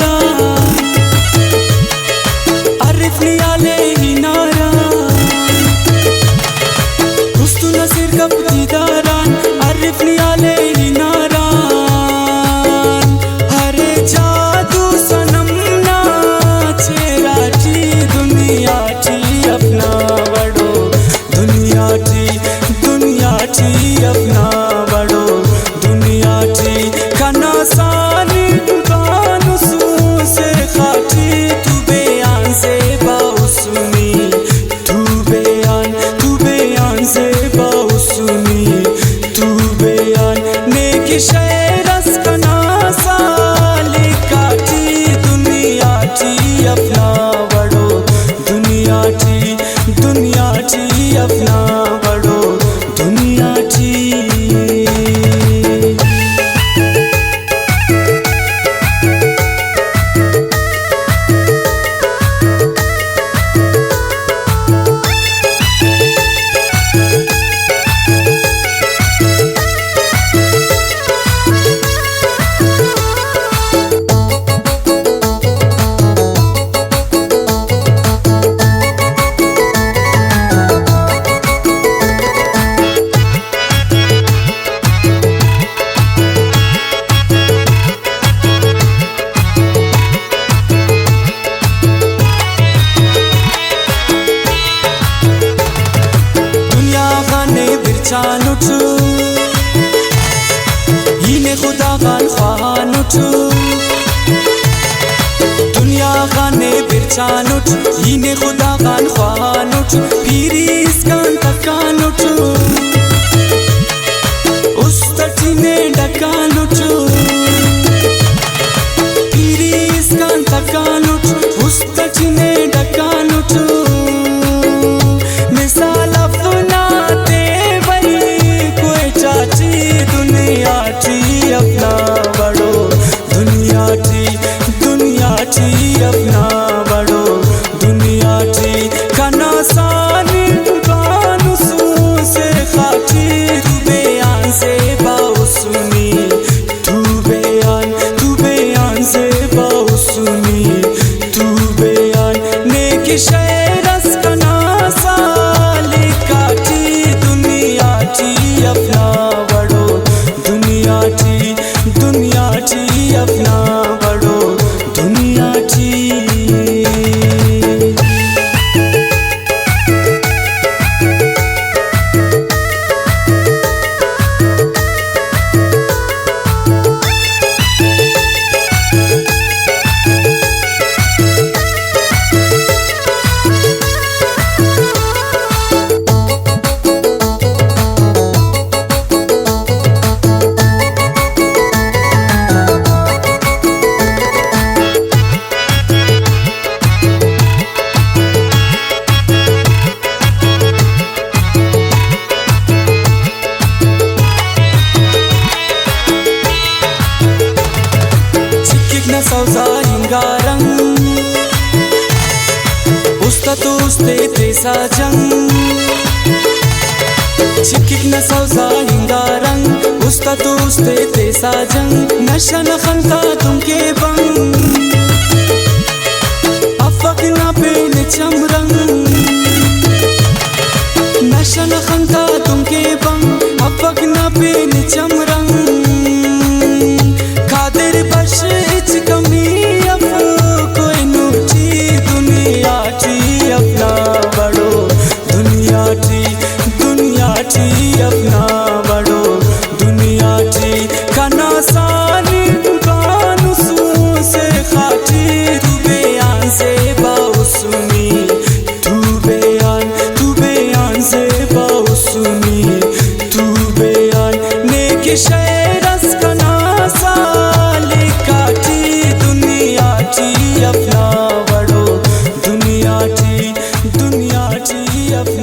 नारा अरिफनी आले ही नारा कुस्तु नसीर कब दीदारान अरिफनी आले ही नारा हरे जादू सनम नाचे राठी दुनिया ची अपना बड़ो दुनिया ची अपना बड़ो दुनिया ची खाना सानी दुकान से खाटी तू बयान से बाउसुनी तू बयान से बाउसुनी तू बयान नेकी शेरस कना साले काटी दुनिया ची अपना बड़ो दुनिया ची अपना बड़ो दुनिया ची। चानुचु यीने खुदा गान ख्वानुचु दुनिया गाने बिरचानुचु यीने खुदा गान ख्वानुचु पीरी इसकान तकानुचु उस्तटीने डकानुचु पीरी इसकान तकानुचु उस्तटीने डकानुचु मिसाल दुनिया ची अपना बड़ो दुनिया ची अपना बड़ो दुनिया ची खाना सानी दुकान से खाटी तू बयान से बाउसुनी तू बयान से बाउसुनी तू बयान नेकी शेरस कना साले काटी दुनिया ची अपना दुनिया ची अपना बड़ो दुनिया ची। सौजा हिंगारंग उस्ता तो उस्ते तेसा जंग चिकिक न सौजा हिंगारंग उस्ता तो उस्ते तेसा जंग नशा न खंता तुमके बंग अफक न पेन चमरंग नशा न खंता तुमके बंग अफक न पेन चमरंग खातिर बश कमी अब कोई नूची दुनिया ची अपना बड़ो दुनिया ची अपना बड़ो दुनिया ची खाना सानी दुकान से खाटी तू बयान से बाउसुनी तू बयान से बाउसुनी तू बयान नेकी शेरस कना साले काटी दुनिया ची अपना बड़ो दुनिया ची अपना